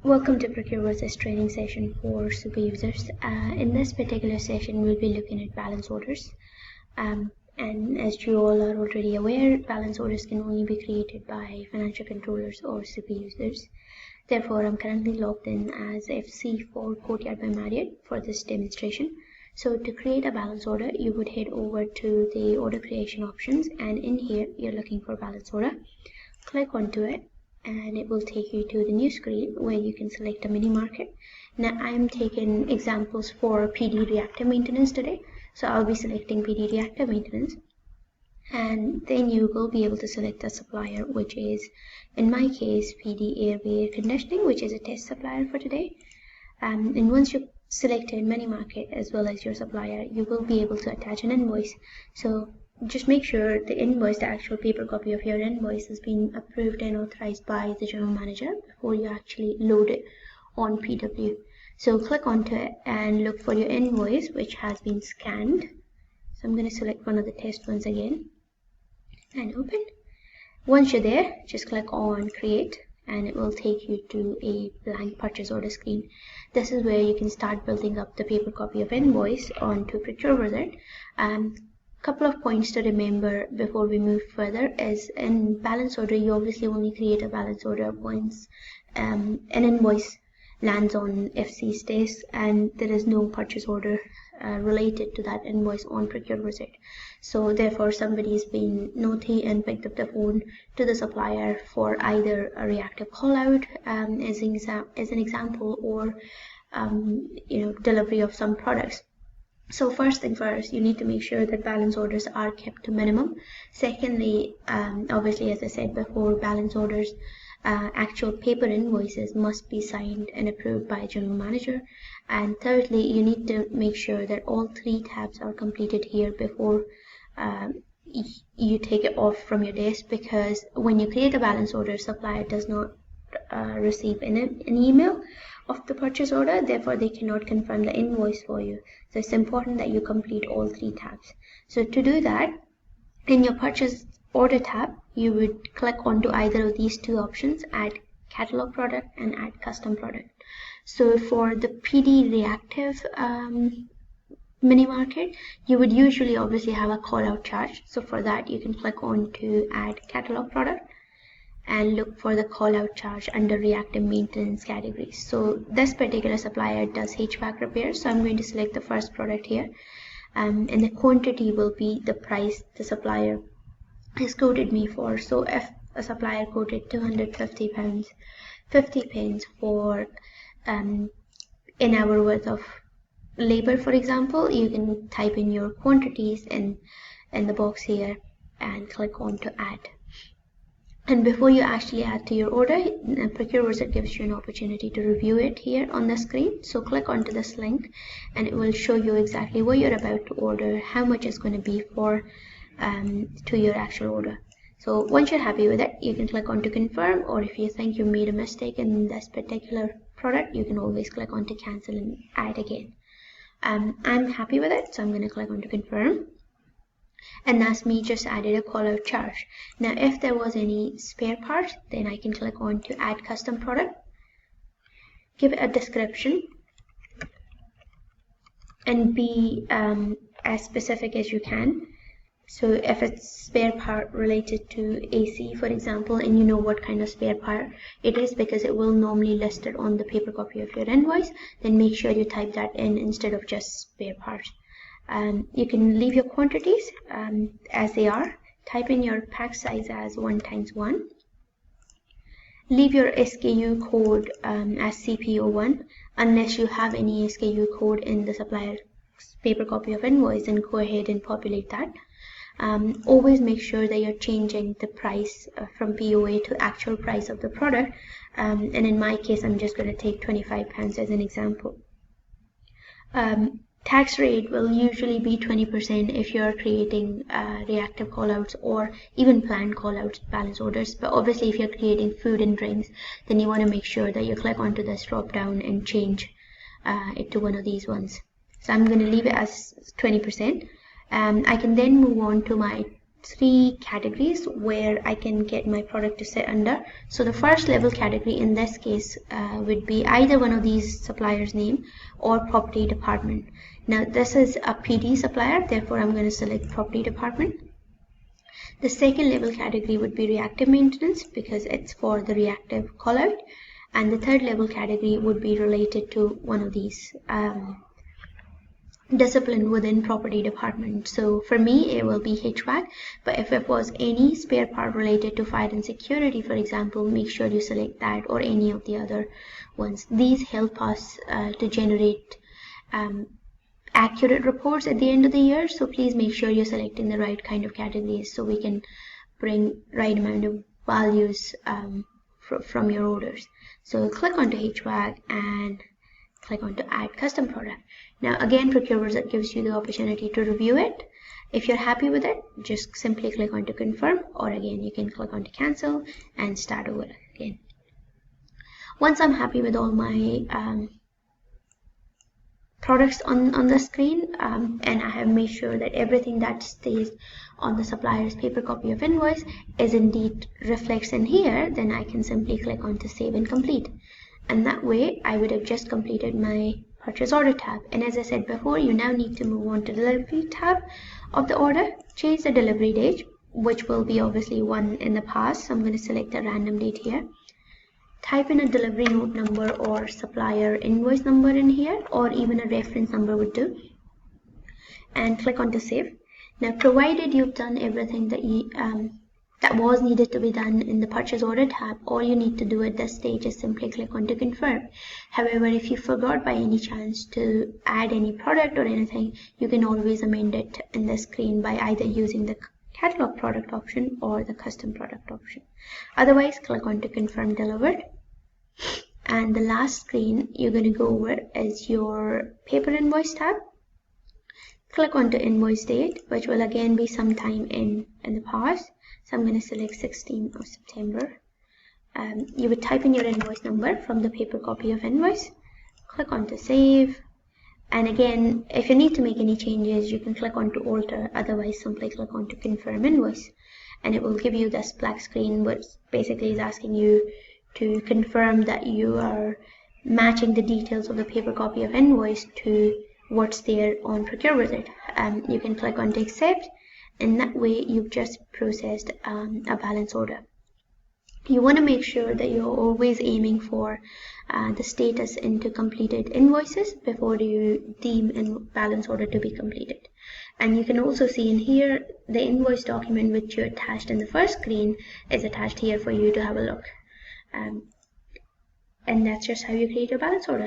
Welcome to Procure Versus training session for super users. In this particular session, we'll be looking at balance orders. And as you all are already aware, balance orders can only be created by financial controllers or super users. Therefore, I'm currently logged in as FC for Courtyard by Marriott for this demonstration. So to create a balance order, you would head over to the order creation options, and in here, you're looking for balance order. Click onto it, and it will take you to the new screen where you can select a mini market. Now I'm taking examples for PD reactive maintenance today, so I'll be selecting PD reactive maintenance, and then you will be able to select a supplier, which is in my case PD Air Conditioning, which is a test supplier for today. And once you've selected mini market as well as your supplier, you will be able to attach an invoice. So just make sure the invoice, the actual paper copy of your invoice, has been approved and authorized by the general manager before you actually load it on PW. So click onto it and look for your invoice which has been scanned. So I'm going to select one of the test ones again and open. Once you're there, just click on create, and it will take you to a blank purchase order screen. This is where you can start building up the paper copy of invoice onto Procure Wizard. Couple of points to remember before we move further is in balance order, you obviously only create a balance order once an invoice lands on FC's desk and there is no purchase order related to that invoice on Procure Wizard. So therefore somebody's been naughty and picked up the phone to the supplier for either a reactive call out as an example, or delivery of some products. So first thing first, you need to make sure that balance orders are kept to minimum. Secondly, obviously, as I said before, balance orders, actual paper invoices must be signed and approved by a general manager. And thirdly, you need to make sure that all 3 tabs are completed here before you take it off from your desk, because when you create a balance order, supplier does not receive an email of the purchase order, therefore they cannot confirm the invoice for you. So it's important that you complete all 3 tabs. So to do that, in your purchase order tab, you would click onto either of these 2 options, add catalog product and add custom product. So for the PD reactive mini market, you would usually obviously have a call out charge. So for that, you can click on to add catalog product and look for the call out charge under reactive maintenance categories. So this particular supplier does HVAC repairs, so I'm going to select the first product here, and the quantity will be the price the supplier has quoted me for. So if a supplier quoted £250, 50 pence for an hour worth of labor, for example, you can type in your quantities in the box here and click on to add. And before you actually add to your order, Procure Wizard gives you an opportunity to review it here on the screen. So click onto this link and it will show you exactly what you're about to order, how much it's going to be for to your actual order. So once you're happy with it, you can click on to confirm, or if you think you made a mistake in this particular product, you can always click on to cancel and add again. I'm happy with it, so I'm going to click on to confirm. And that's me just added a call out charge. Now if there was any spare parts, then I can click on to add custom product, give it a description, and be as specific as you can. So if it's spare part related to AC, for example, and you know what kind of spare part it is, because it will normally list it on the paper copy of your invoice, then make sure you type that in instead of just spare parts. You can leave your quantities as they are. Type in your pack size as 1x1. Leave your SKU code as CP01 unless you have any SKU code in the supplier's paper copy of invoice, and go ahead and populate that. Always make sure that you're changing the price from POA to actual price of the product. And in my case, I'm just going to take £25 as an example. Tax rate will usually be 20% if you're creating reactive callouts or even planned callouts balance orders. But obviously, if you're creating food and drinks, then you want to make sure that you click onto this drop down and change it to one of these ones. So I'm going to leave it as 20%. I can then move on to my three categories where I can get my product to sit under. So the first level category in this case would be either one of these suppliers' name or property department. Now this is a PD supplier, therefore I'm going to select property department. The second level category would be reactive maintenance because it's for the reactive callout, and the third level category would be related to one of these discipline within property department. So for me it will be HVAC, but if it was any spare part related to fire and security, for example, make sure you select that or any of the other ones. These help us to generate accurate reports at the end of the year, so please make sure you're selecting the right kind of categories so we can bring right amount of values from your orders. So click onto HVAC and click on to add custom product. Now again, ProcureWizard gives you the opportunity to review it. If you're happy with it, just simply click on to confirm, or again you can click on to cancel and start over again. Once I'm happy with all my products on the screen and I have made sure that everything that stays on the supplier's paper copy of invoice is indeed reflects in here, then I can simply click on to save and complete. And that way I would have just completed my purchase order tab. And as I said before, you now need to move on to delivery tab of the order. Change the delivery date, which will be obviously one in the past. So I'm going to select a random date here. Type in a delivery note number or supplier invoice number in here, or even a reference number would do. And click on to save. Now provided you've done everything that you that was needed to be done in the purchase order tab, all you need to do at this stage is simply click on to confirm. However, if you forgot by any chance to add any product or anything, you can always amend it in the screen by either using the catalog product option or the custom product option. Otherwise, click on to confirm delivered. And the last screen you're going to go over is your paper invoice tab. Click on to invoice date, which will again be sometime in the past. So I'm going to select 16th of September. You would type in your invoice number from the paper copy of invoice. Click on to save. And again, if you need to make any changes, you can click on to alter. Otherwise, simply click on to confirm invoice. And it will give you this black screen, which basically is asking you to confirm that you are matching the details of the paper copy of invoice to what's there on ProcureWizard. You can click on to accept. And that way you've just processed a balance order. You want to make sure that you're always aiming for the status into completed invoices before you deem a balance order to be completed. And you can also see in here the invoice document which you attached in the first screen is attached here for you to have a look. And that's just how you create your balance order.